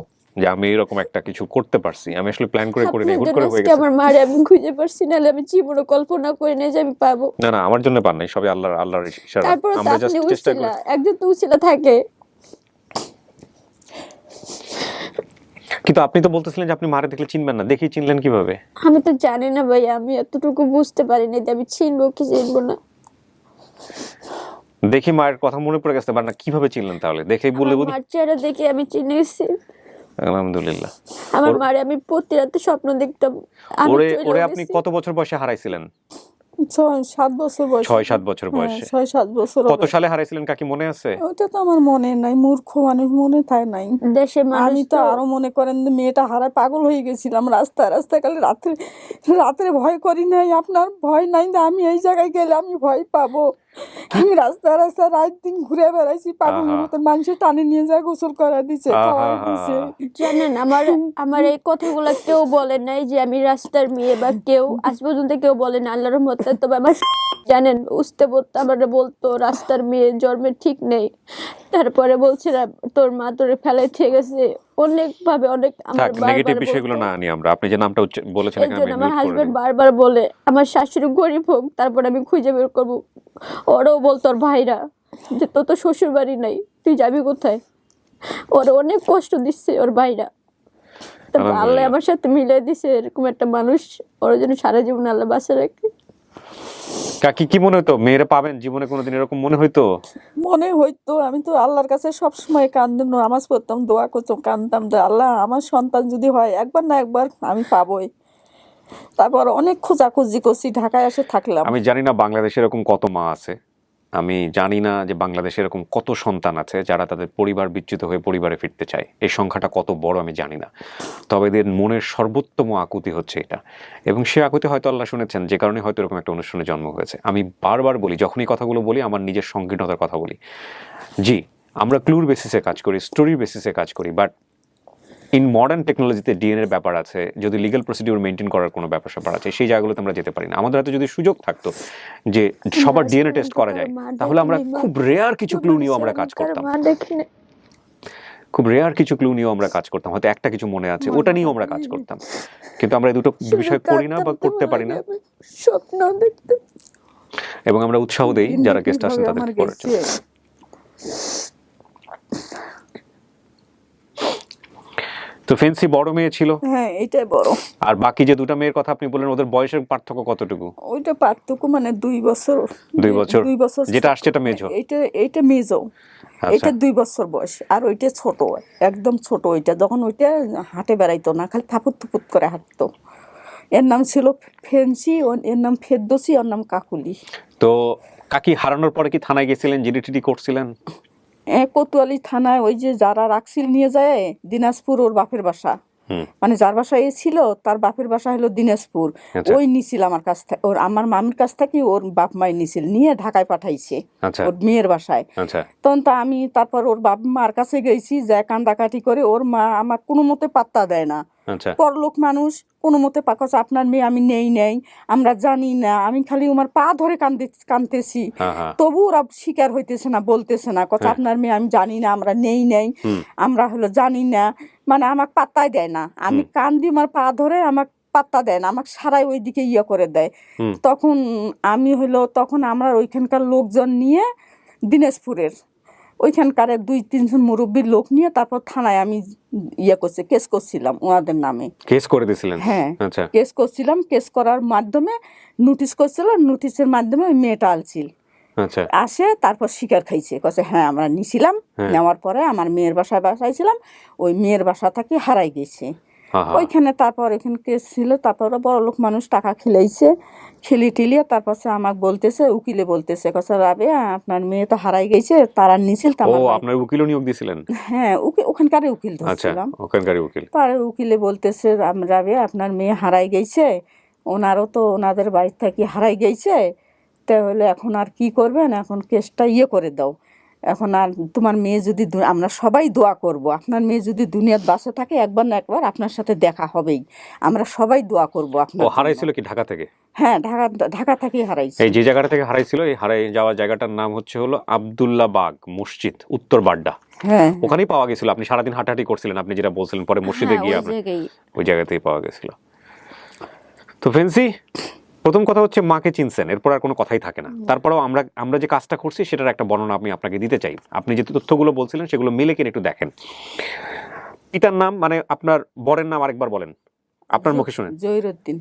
যে আমি এরকম একটা কিছু করতে পারছি। আমি আসলে প্ল্যান করে আপনার হুট জন্য করে হয়ে আজকে গেছে। আমার মারে আমি খুঁজে পারছি, নাহলে আমি জীবনে কল্পনা করে নিয়ে যে আমি পাবো। না না, আমার জন্য পান নাই, সবই আল্লাহর ইশারা। তারপরে তো আমরা জাস্ট আপনি চেষ্টা উছিলা, করি। একজন তো উছিলা থাকে। কিন্তু আপনি তো বলতেছিলেন যে আপনি মারে দেখলে চিনবেন না, দেখি চিনলেন কিভাবে? আমি তো জানি না ভাইয়া, আমি এতটুকু বুঝতে পারিনি যে আমি চিনবো কি চিনবো না। দেখি মায়ের কথা মনে পড়ে গেছে, না কিভাবে চিনলেন তাহলে? দেখেই বললে আমার মার চেহারা দেখে আমি চিনে গেছি। আলহামদুলিল্লাহ। আমার মারে আমি প্রতি রাতে স্বপ্ন দেখতাম। আমি ওরে চলে ওরে আপনি গেছি। কত বছর বয়সে হারাইছিলেন? 6-7 বছর বয়স। 6-7 বছর বয়সে। 6-7 বছর কত হবে। সালে হারাইছিলেন কাকি মনে আছে? ওটা তো আমার মনে নাই, মূর্খ মানুষ, মনে থাকে নাই। দেশের মানুষ আমি তো আরো মনে করেন যে মেয়েটা হারায় পাগল হয়ে গেছিলাম, রাস্তায় রাস্তায় খালি রাত্রে ভয় করি নাই, আপনার ভয় নাই যে আমি এই জায়গায় গেলে আমি ভয় পাবো। আমি রাস্তায় রাস্তায় রাত দিন ঘুরে বেড়াইছি পাগলের মতন, মানুষের টানে নিয়ে যায় গোসল করা দিছে, খাওয়াই দিছে। জানেন আমার এই কথাগুলো কেউ বলে নাই যে আমি রাস্তার মেয়ে, বা কেউ আজ পর্যন্ত কেউ বলে না, আল্লাহর রহমতে। তবে আমার জানেন উস্তে বলতো, আমার বলতো রাস্তার মেয়ে, জন্মের ঠিক নেই। তারপরে বলছিল তোর মা তোরে ফেলাই থেকে গেছে, অনেক ভাবে অনেক আমার নেগেটিভ বিষয়গুলো না আনি আমরা। আপনি যে নামটা বলেছেন এই এখানে জন্য আমি আমার মিউট করে হাজবেন্ড দেব। বারবার বলে আমার শাশুড়ি গরিব হোক, তারপর আমি খুঁজে বের করবো। ওরাও বলতো ওর ভাইরা যে তোর তো শ্বশুর বাড়ি নাই, তুই যাবি কোথায়? ওর অনেক কষ্ট দিচ্ছে ওর ভাইরা। তবে আল্লাহ আমার সাথে মিলে দিছে এরকম একটা মানুষ, ওর জন্য সারা জীবন আল্লাহ বাঁচা রাখে। কাকি কি মনে হতো মেয়েরা পাবেন জীবনে কোনোদিন এরকম মনে হইতো? মনে হইতো, আমি তো আল্লাহর কাছে সব সময় কান্দতাম, নামাজ পড়তাম, দোয়া করতাম, কান্দতাম যে আল্লাহ আমার সন্তান যদি হয় একবার না একবার আমি পাবোই। তারপর অনেক খোঁজাখুঁজি করছি, ঢাকায় এসে থাকলাম। আমি জানি না বাংলাদেশে এরকম কত মা আছে, আমি জানি না যে বাংলাদেশে এরকম কত সন্তান আছে যারা তাদের পরিবার বিচ্যুত হয়ে পরিবারে ফিরতে চায়। এই সংখ্যাটা কত বড় আমি জানি না, তবে এদের মনের সর্বোত্তম আকুতি হচ্ছে এটা। এবং সে আকুতি হয়তো আল্লাহ শুনেছেন, যে কারণে হয়তো এরকম একটা অনুষ্ঠানে জন্ম হয়েছে। আমি বারবার বলি, যখনই কথাগুলো বলি আমার নিজের সংকীর্ণতার কথা বলি। জি, আমরা ক্লুর বেসিসে কাজ করি, স্টোরির বেসিসে কাজ করি, বাট ইন মডার্ন টেকনোলজিতে ডিএনএর ব্যাপার আছে, যদি লিগ্যাল প্রসিডিউর মেনটেন করার কোনো ব্যাপার স্যাপার আছে, সেই জায়গাগুলোতে আমরা যেতে পারি না। আমাদের হাতে যদি সুযোগ থাকতো যে সবার ডিএনএ টেস্ট করা যায়, তাহলে আমরা খুব রেয়ার কিছু ক্লু নিয়েও আমরা কাজ করতাম। খুব রেয়ার কিছু ক্লু নিয়েও আমরা কাজ করতাম, হয়তো একটা কিছু মনে আছে ওটা নিয়েও আমরা কাজ করতাম। কিন্তু আমরা এই দুটো বিষয় করি না বা করতে পারি না, স্বপ্ন দেখতে। এবং আমরা উৎসাহ দেই যারা গেস্ট আসেন তাদের করার জন্য। তো ফেন্সি বড় মেয়ে ছিল? হ্যাঁ, এটাই বড়। আর বাকি যে দুটো মেয়ের কথা আপনি বললেন, ওদের বয়সের পার্থক্য কতটুকু? ওইটা পার্থক্য মানে 2 বছর। 2 বছর? 2 বছর যেটা আসছে এটা মেজো? এইটা মেজো। এটা 2 বছর বয়স, আর ওইটা ছোট, একদম ছোট। ওইটা যখন ওইটা হাঁটে বেড়াইতো না, খালি থাপুত থুপুত করে হাঁটতো। এর নাম ছিল ফেন্সি, এর নাম ফেরদৌসি, ওর নাম কাকুলি। তো কাকি হারানোর পরে কি থানায় গেছিলেন, জিডি টিডি করছিলেন? কোতোয়ালি থানায় ওই যে যারা রাখছিল নিয়ে যায় দিনাজপুর, ওর বাপের বাসা, মানে যার বাসায় এ ছিল তার বাপের বাসা হলো দিনাজপুর। ওই নিছিল আমার কাছ থেকে, আমার মামির কাছ থেকে ওর বাপ মাই নিছিল, নিয়ে ঢাকায় পাঠাইছে ওর মেয়ের বাসায়। তখন তো আমি তারপর ওর বাপ মার কাছে গেছি, যা কান্দাকাটি করে। ওর মা আমার কোনো মতে পাত্তা দেয় না, পরলোক মানুষ, কোনো মতে পাকাছ আপনার মেয়ে আমি নেই, আমরা জানি না। আমি খালি আমার পা ধরে কানতেছি, তবু ওরা স্বীকার হইতেছে না, বলতেছে না, কথা আপনার মেয়ে আমি জানি না, আমরা নেই, আমরা হলো জানি না, মানে আমাকে পাত্তাই দেয় না। আমি কান্দি, আমার পা ধরে আমাকে পাত্তা দেয় না, আমাকে সারাই ওইদিকে করে দেয়। তখন আমি তখন আমরা ওইখানকার লোকজন নিয়ে দিনাজপুরের ওইখানকার 2-3 জন মুরব্বীর লোক নিয়ে তারপর থানায় আমি করছে কেস করছিলাম ওনাদের নামে। কেস করে দিয়েছিলেন? হ্যাঁ, আচ্ছা কেস করছিলাম। কেস করার মাধ্যমে নোটিশ করছিল, নোটিশের মাধ্যমে ওই মেয়েটা আলছিল আচ্ছা আসে, তারপর স্বীকার খাইছে, কছে হ্যাঁ আমরা নিছিলাম। নেওয়ার পরে আমার মেয়ের বাসায় ওই মেয়ের বাসা থেকে হারাই গেছে ওইখানে। তারপর এখানে কেস ছিল, তারপর বড় লোক মানুষ টাকা খিলাইছে, টিলিয়ে তারপর আমাকে বলতেছে, উকিলে বলতেছে, কছে রাবে আপনার মেয়ে তো হারাই গেছে, তারা নিছিল। ও আপনার উকিলও নিয়োগ দিয়েছিলেন? হ্যাঁ, ওখানকার উকিল আচ্ছা, ধরছিলাম। ওখানকার উকিল। পরে উকিলে বলতেছে রাবে আপনার মেয়ে হারাই গেছে, ওনারও তো ওনাদের বাড়ি থেকে হারাই গেছে, তাহলে এখন আর কি করবেন, এখন কেসটা করে দাও। এখন আর তোমার মেয়ে যদি, আমরা সবাই দোয়া করব, আপনার মেয়ে যদি দুনিয়ার বাসে থাকে একবার না একবার আপনার সাথে দেখা হবেই, আমরা সবাই দোয়া করব আপনার। ও হারাইছিল কি ঢাকা থেকে? হ্যাঁ, ঢাকা থেকে হারাইছে। এই যে জায়গাটা থেকে হারাইছিল, এই হারাই যাওয়া জায়গাটার নাম হলো আব্দুল্লাহ বাগ মসজিদ, উত্তর বাড্ডা। হ্যাঁ, ওখানেই পাওয়া গেছিল। আপনি সারাদিন হাঁটাহাঁটি করছিলেন, আপনি যেটা বলছিলেন, পরে মসজিদে গিয়ে ওই জায়গাতেই পাওয়া গেছিল। তো ফেন্সি, প্রথম কথা হচ্ছে মাকে চিনছেন, এরপর আর কোনো কথাই থাকে না। তারপরেও আমরা যে কাজটা করছি সেটার একটা বর্ণনা আমি আপনাকে দিতে চাই। আপনি যে তথ্যগুলো বলছিলেন সেগুলো মিলে কিনা একটু দেখেন। পিতার নাম, মানে আপনার বরের নাম আরেকবার বলেন, আপনার মুখে শুনেন। জহিরুদ্দিন।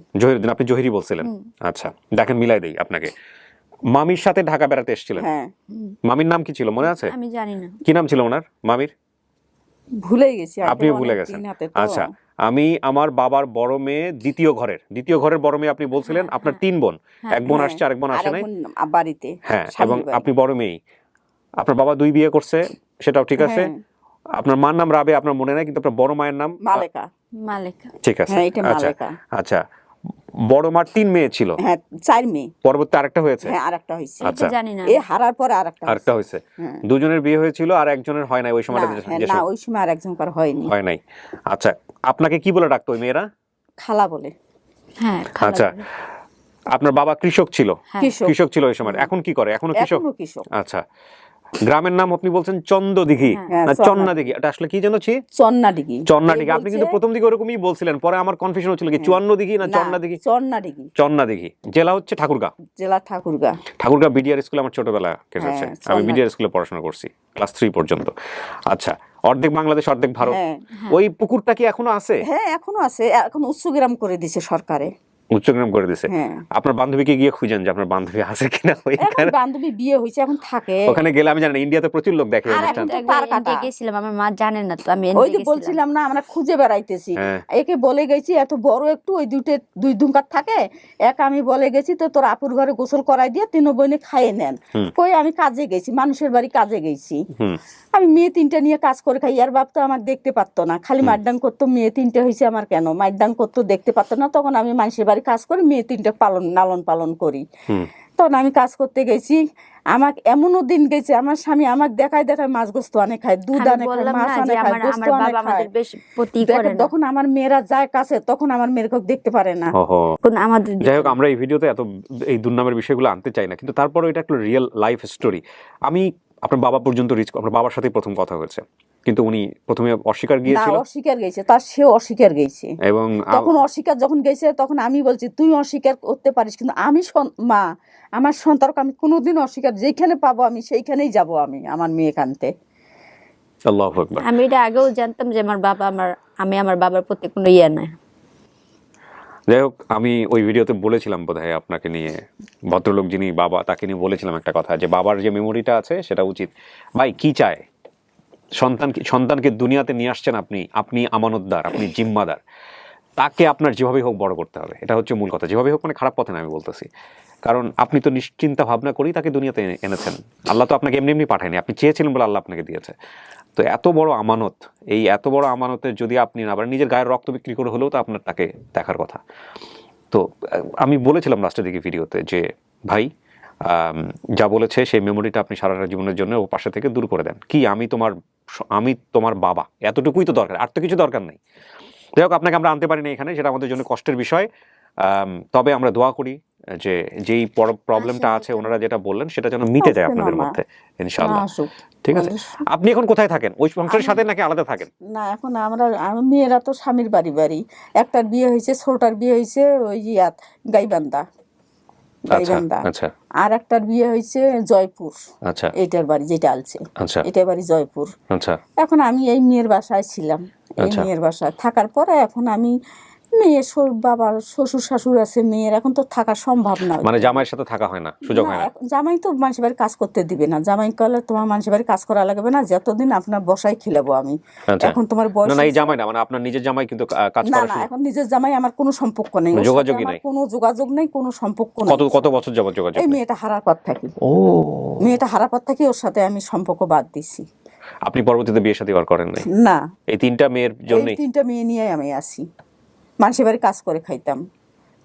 আপনি জহিরি বলছিলেন। আচ্ছা, দেখেন মিলাই দেই আপনাকে। মামির সাথে ঢাকা বেড়াতে এসেছিলেন। হ্যাঁ। মামির নাম কি ছিল মনে আছে? আমি জানি না কি নাম ছিল ওনার মামির? ভুলে গেছি। আপনিও ভুলে গেছেন? আচ্ছা, আমি আমার বাবার বড় মেয়ে, দ্বিতীয় ঘরের বড় মেয়ে আপনি বলছিলেন। আপনার 3 বোন, এক বোন আসছে, আরেক বোন আসে নাই বাড়িতে। হ্যাঁ, এবং আপনি বড় মেয়ে। আপনার বাবা 2 বিয়ে করছে, সেটাও ঠিক আছে। আপনার মার নাম রাবে, আপনার মনে নাই, কিন্তু আপনার বড় মায়ের নাম মালেকা। ঠিক আছে। আচ্ছা আচ্ছা, বড় মার 3 মেয়ে ছিল। হ্যাঁ, 4 মেয়ে। পরবর্তী আরেকটা হয়েছে? হ্যাঁ, আরেকটা হয়েছে। আচ্ছা, জানি না। এই হারার পরে আরেকটা হয়েছে। দুজনের বিয়ে হয়েছিল, আর একজনের হয় নাই ওই সময়টা। না, ওই সময় আর একজনকার হয়নি। হয় নাই। আচ্ছা, আপনাকে কি বলে ডাকতো ওই মেয়েরা? খালা বলে। হ্যাঁ। আচ্ছা, আপনার বাবা কৃষক ছিল? কৃষক ছিল ওই সময়। এখন কি করে? এখনো কৃষক? আচ্ছা, গ্রামের নাম আপনি বলছেন চন্দ্রদিঘি না চন্নাদিঘি? এটা আসলে কি জানো? চন্নাদিঘি। আপনি কিন্তু প্রথম দিকে ওরকমই বলছিলেন, পরে আমার কনফিউশন হচ্ছিল কি চুয়ান্নদিঘি না চন্নাদিঘি? চন্নাদিঘি। জেলা হচ্ছে ঠাকুরগাঁও। ঠাকুরগাঁও বিডিআর স্কুলে আমার ছোটবেলা কেটেছে। আমি বিডিআর স্কুলে পড়াশোনা করছি ক্লাস 3 পর্যন্ত। আচ্ছা, অর্ধেক বাংলাদেশ অর্ধেক ভারত। ওই পুকুরটা কি এখনো আছে? হ্যাঁ, এখনো আছে। এখন উচ্চগ্রাম করে দিয়েছে সরকারে। উচ্চগ্রাম করে দিয়েছে। আপনার বান্ধবীকে গিয়ে খুঁজেন যে আপনার বান্ধবী আছে কিনা ওইখানে। বান্ধবী বিয়ে হয়েছে, এখন থাকে ওখানে। গেলে আমি জানি ইন্ডিয়াতে প্রচুর লোক দেখে অনুষ্ঠান। গেছিলাম, আমার মা জানে না তো। আমি ওই যে বলছিলাম না, আমরা খুঁজে বেড়াইতেছি। একে বলে গেছি এত বড় একটু, ওই দুই দুমকার থাকে। এক আমি বলে গেছি তো তোর আপুর ঘরে গোসল করাই দিয়ে 3 বোনে খাইয়ে নেন। কই আমি কাজে গেছি, মানুষের বাড়ি কাজে গেছি। আমি মেয়ে 3টা নিয়ে কাজ করে খাই। আর বাপ তো আমাকে দেখতে পারতো না, খালি মারডাং করতো। মেয়ে 3টে হয়েছে আমার, কেন মারডাং করতো, দেখতে পারতো না। তখন আমি মানুষের বাড়ি কাজ করে মেয়ে 3টে লালন পালন করি। তখন আমি কাজ করতে গেছি। আমাকে এমনও দিন গেছে, আমার স্বামী আমাকে দেখায় মাছ গোস্ত আনে খায়, দুধ আনে খায়, মাছ আনে খায়, গোস্ত আনে খায়। তখন আমার মেয়েরা যায় কাছে, তখন আমার মেয়েকে দেখতে পারে না। যাই হোক, আমরা এই ভিডিওতে এত এই দুর্নামের বিষয়গুলো আনতে চাই না, কিন্তু তারপরে এটা একটা রিয়েল লাইফ স্টোরি। আমি আপনার বাবা পর্যন্ত আপনার বাবার সাথে প্রথম কথা হয়েছে, কিন্তু উনি প্রথমে অস্বীকার গেছে, তার সেও অস্বীকার গেছে। এবং তখন অস্বীকার যখন গেছে, তখন আমি বলছি তুই অস্বীকার করতে পারিস, কিন্তু আমি মা, আমার সন্তানকে আমি কোনোদিন অস্বীকার, যেখানে পাবো আমি সেইখানেই যাব। আমি আমার মেয়ে কানতে। আল্লাহু আকবার। আমি এটা আগেও জানতাম যে আমার বাবা আমি আমার বাবার প্রতি কোনো ইয়ে নাই। যাই হোক, আমি ওই ভিডিওতে বলেছিলাম বোধহয় আপনাকে নিয়ে, ভদ্রলোক যিনি বাবা, তাকে নিয়ে বলেছিলাম একটা কথা, যে বাবার যে মেমোরিটা আছে সেটা উচিত। ভাই কি চায় সন্তানকে দুনিয়াতে নিয়ে আসছেন আপনি আমানতদার, আপনি জিম্মাদার। তাকে আপনার যেভাবে হোক বড় করতে হবে, এটা হচ্ছে মূল কথা। যেভাবে হোক মানে খারাপ পথে না আমি বলতেছি, কারণ আপনি তো নিশ্চিন্তা ভাবনা করেই তাকে দুনিয়াতে এনেছেন। আল্লাহ তো আপনাকে এমনি এমনি পাঠায়নি, আপনি চেয়েছিলেন বলে আল্লাহ আপনাকে দিয়েছে। তো এত বড় আমানত, এই এত বড় আমানতের যদি আপনি না পারেন, নিজের গায়ের রক্ত বিক্রি করে হলেও তো আপনার তাকে দেখার কথা। তো আমি বলেছিলাম লাস্টের দিকে ভিডিওতে যে ভাই যা বলেছে সেই মেমোরিটা আপনি সারাটা জীবনের জন্য ও পাশে থেকে দূর করে দেন। কি আমি তোমার বাবা, এতটুকুই তো দরকার, আর তো কিছু দরকার নেই। যাই হোক, আপনাকে আমরা আনতে পারি না এখানে, সেটা আমাদের জন্য কষ্টের বিষয়। তবে আমরা দোয়া করি যে যেই প্রবলেমটা আছে ওনারা যেটা বললেন সেটা যেন মিটে যায় আপনাদের মধ্যে, ইনশাআল্লাহ। ঠিক আছে। আপনি এখন কোথায় থাকেন? ওই সংসারের সাথে নাকি আলাদা থাকেন? না, এখন মেয়েরা তো স্বামীর বাড়ি। একটার বিয়ে হয়েছে, ছোটটার বিয়ে হয়েছে ওই গাইবান্ধা। গাইবান্ধা। আচ্ছা আর একটার বিয়ে হয়েছে জয়পুর, আচ্ছা এইটার বাড়ি যেটা আলছে, আচ্ছা এটার বাড়ি জয়পুর। আচ্ছা এখন আমি এই মেয়ের বাসায় ছিলাম, এই আচ্ছা। মেয়ের বাসায় থাকার পরে এখন আমি মেয়ের বাবার শ্বশুর শাশুড় আছে, মেয়ের এখন তো থাকা সম্ভব না। মানে জামাইয়ের সাথে থাকা হয় না, সুযোগ হয় না। জামাই তো মানুষের বাড়ি কাজ করতে দিবে না, জামাই কলে তোমার মানুষের বাড়ি কাজ করা লাগবে না, যতদিন আপনার বসায় খেলাবো আমি। আচ্ছা। এখন তোমার বয়স না না, এই জামাই না, মানে আপনার নিজের জামাই কিন্তু কাজ না করা না, শুরু- এখন নিজের জামাই আমার কোনো সম্পর্ক নেই, ওর সাথে যোগাযোগই আমার নাই। কোনো যোগাযোগ নেই, কোনো সম্পর্ক নেই। কত বছর যাবত যোগাযোগ এই নেই? মেয়েটা হারার পর থাকি, ও, মেয়েটা হারার পর থাকি ওর সাথে আমি সম্পর্ক বাদ দিছি। আপনি পরবর্তীতে বিয়ে শাদী আর করেন নাই? না, এই 3টা মেয়ের এই জন্যই? 3টা মেয়ে নিয়ে আমি আসি, মানুষের বাড়ি কাজ করে খাইতাম,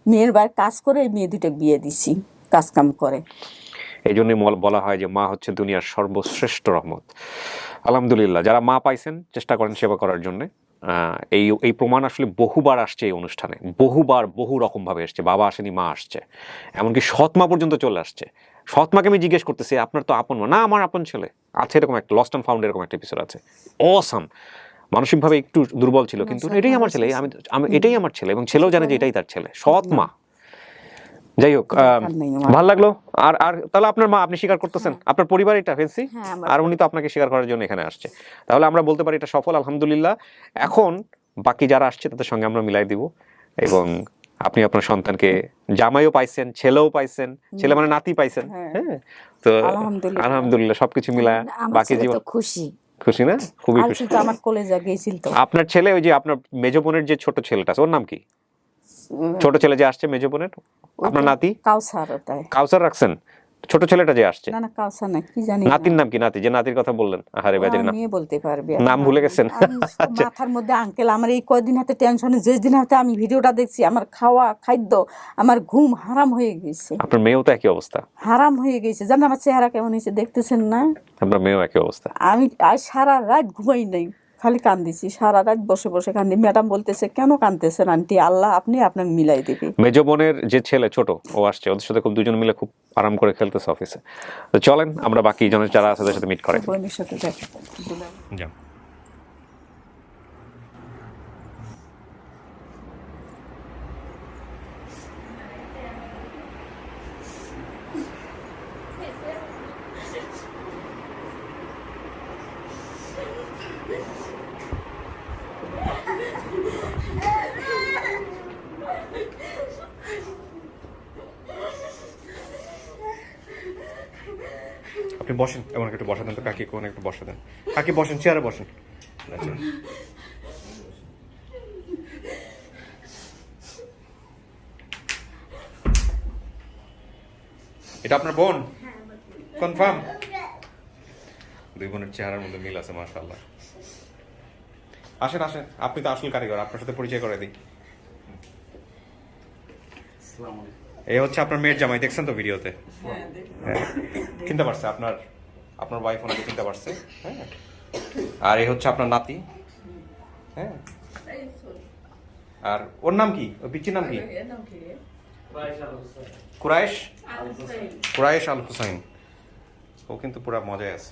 মেয়ের বাড়ি কাজ করে এই মেয়ে 2টা বিয়ে দিছি কাজ কাম করে। এই জন্যই বলা হয় যে মা হচ্ছে দুনিয়ার সর্বশ্রেষ্ঠ রহমত। আলহামদুলিল্লাহ, যারা মা পাইছেন চেষ্টা করেন সেবা করার জন্য। এই প্রমাণ আসলে বহুবার আসছে এই অনুষ্ঠানে, বহুবার বহু রকম ভাবে আসছে। বাবা আসেনি, মা আসছে, এমনকি সৎ মা পর্যন্ত চলে আসছে। সৎ মাকে আমি জিজ্ঞেস করতেছি আপনার তো আপন মা, না আমার আপন ছেলে আছে, এরকম একটা লস্ট অ্যান্ড ফাউন্ড এরকম একটা এপিসোড আছে। অসাম, মানসিকভাবে একটু দুর্বল ছিল কিন্তু এটাই আমার ছেলে, আমি এটাই আমার ছেলে, এবং ছেলেও জানে যে এটাই তার ছেলে, সৎ মা। যাই হোক, ভালো লাগলো। আর আর তাহলে আপনার মা আপনি স্বীকার করতেছেন, আপনার পরিবার এটা ফেন্সি, আর উনি তো আপনাকে স্বীকার করার জন্য এখানে আসছে। তাহলে আমরা বলতে পারি এটা সফল, আলহামদুলিল্লাহ। এখন বাকি যারা আসছে তাদের সঙ্গে আমরা মিলাই দিব, এবং আপনি আপনার সন্তানকে জামাইও পাইছেন, ছেলেও পাইছেন, ছেলে মানে নাতি পাইছেন। হ্যাঁ, তো আলহামদুলিল্লাহ সবকিছু মিলায় বাকি জীবন খুশি খুশি না? খুবই খুশি। তো আমার কলেজে গিয়েছিল তো। আপনার ছেলে, ওই যে আপনার মেজো বোনের যে ছোট ছেলেটা আছে, ওর নাম কি? ছোট ছেলে যে আসছে মেজো বোনের, আপনার নাতি কাউসার, ওটাই কাউসার রাখছেন? ছোট ছেলেটা যে আসছে, না না কাউসার না, কি জানি নাতির নাম কি? নাতি, যে নাতির কথা বললেন, আহারে বেচারি নাম, মেয়ে বলতে পারবে, নাম ভুলে গেছেন। আচ্ছা, মাথার মধ্যে আঙ্কেল আমার এই কয়দিন হাতে টেনশনে, যে দিন হাতে আমি ভিডিওটা দেখছি আমার খাওয়া খাদ্য আমার ঘুম হারাম হয়ে গেছে। আপনার মেয়েও তো একই অবস্থা, হারাম হয়ে গেছে, জানেন আমার চেহারা কেমন হয়েছে দেখতেছেন না? আপনার মেয়েও একই অবস্থা। আমি আজ সারা রাত ঘুমাই নাই, খালি কান্দিছি, সারা রাত বসে বসে কান্দি। ম্যাডাম বলতেছে কেন কান্দতেছেন আন্টি, আল্লাহ আপনি আপনাকে মিলাই দেবে। মেজো বোনের যে ছেলে ছোট, ও আসছে, ওদের সাথে খুব দুজন মিলে খুব আরাম করে খেলতেছে অফিসে। তো চলেন আমরা বাকি জনের যারা আছে তাদের সাথে মিট করাই। বোনের সাথে দেখা যাও। আপনি বসেন, এমন একটু বসা দেন তো কাকি, কোন একটু বসা দেন। কাকি বসেন, চেয়ারে বসেন। আচ্ছা, এটা আপনার বোন? কনফার্ম? দুই বোনের চেহারার মধ্যে মিল আছে, মাশাআল্লাহ। আসেন আসেন, আপনি তো আসল কারিগর, আপনার সাথে পরিচয় করে দিই। এই হচ্ছে আপনার মেয়ের জামাই, দেখছেন তো ভিডিওতে? হ্যাঁ, চিনতে পারছে আপনার ওয়াইফ, ওনাকে চিনতে পারছে। হ্যাঁ, আর এই হচ্ছে আপনার নাতি। হ্যাঁ, আর ওর নাম কি, ওর পিচ্চির নাম কি? কুরাইশ আল হুসাইন। ও কিন্তু পুরা মজায় আছে।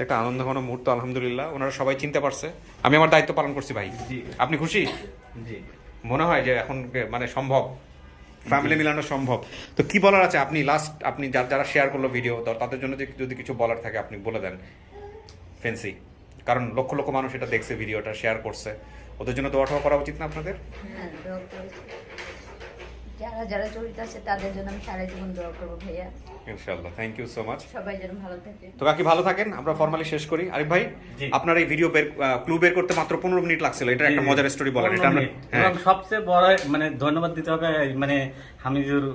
একটা আনন্দঘন মুহূর্ত, আলহামদুলিল্লাহ। ওনারা সবাই চিনতে পারছে, আমি আমার দায়িত্ব পালন করছি। ভাই আপনি খুশি? জি, মনে হয় যে এখন মানে সম্ভব, ফ্যামিলি মিলানো সম্ভব। তো কি বলার আছে আপনি লাস্ট, আপনি যারা শেয়ার করলো ভিডিও, তাদের জন্য যদি কিছু বলার থাকে আপনি বলে দেন ফেন্সি, কারণ লক্ষ লক্ষ মানুষ এটা দেখছে, ভিডিওটা শেয়ার করছে, ওদের জন্য দোয়া টোয়া করা উচিত না আপনাদের? যারা যারা জড়িত আছে তাদের জন্য আমি সারা জীবন দোয়া করবো ভাইয়া, ইনশাআল্লাহ। Thank you so much. সবাই যেন ভালো থাকে। তো কাকি ভালো থাকেন, আমরা ফর্মালি শেষ করি। আরিফ ভাই, আপনার এই ভিডিও ক্লু বের করতে মাত্র 15 মিনিট লাগছিল, এটা একটা মজার স্টোরি বলেন। এটা আমরা এবং সবচেয়ে বড় মানে ধন্যবাদ দিতে হবে মানে হামিদুর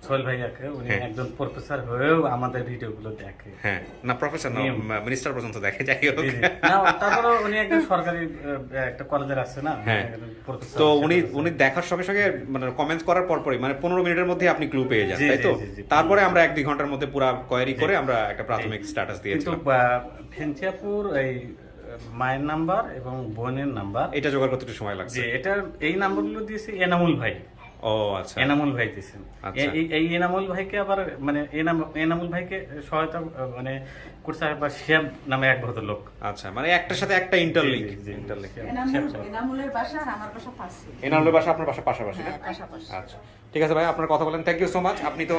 সোহেল ভাইয়াকে, উনি একজন প্রফেসর হয়েও আমাদের ভিডিওগুলো দেখে। হ্যাঁ, না প্রফেসর না, মিনিস্টার পর্যন্ত দেখে। যাই হোক, না তারপরে উনি একজন সরকারি একটা কলেজের আছে না, হ্যাঁ, তো উনি দেখার সঙ্গে সঙ্গে মানে কমেন্টস করার পরপরই মানে 15 মিনিটের মধ্যে আপনি ক্লু পেয়ে যান, তাই তো? তারপরে আমরা 1-2 ঘন্টার মধ্যে পুরো কোয়েরি করে আমরা একটা প্রাথমিক স্ট্যাটাস দিয়েছি। কিন্তু ফেঞ্চিয়াপুর এই মায়ের নাম্বার এবং বোনের নাম্বার এটা জোগাড় করতে একটু সময় লাগছে। এটার এই নাম্বারগুলো দিয়েছে এনামুল ভাই। ও আচ্ছা, এনামুল ভাই দিয়েছেন। এই এনামুল ভাইকে আবার মানে এনামুল ভাইকে সহায়তা মানে করছে বা শ্যাম নামে এক ভদ্রলোক। আচ্ছা, মানে একটার সাথে একটা ইন্টারলিংক। জি, জি, জি। ইন্টারলিংক। এনামুলের বাসা আর আমার বাসা পাশে। এনামুলের বাসা আপনার বাসা পাশাপাশি না? পাশাপাশি। আচ্ছা, ঠিক আছে ভাই, আপনার কথা বলেন। Thank you so much. আপনি তো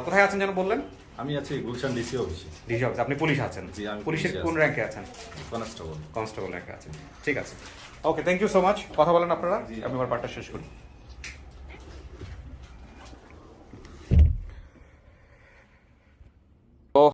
কোথায় আছেন যেন বললেন? আমি আছি গুলশান ডিসি অফিসে, ডিসি অফিস। আপনি পুলিশ আছেন? জি, আমি পুলিশের পুলিশে কোন আছি। র্যাঙ্কে আছেন? কনস্টেবল। কনস্টেবল র্যাঙ্কে আছেন। ঠিক আছে, ওকে, থ্যাংক ইউ সো মাচ। কথা বলেন আপনারা, আমি আমার পার্টটা শেষ করি।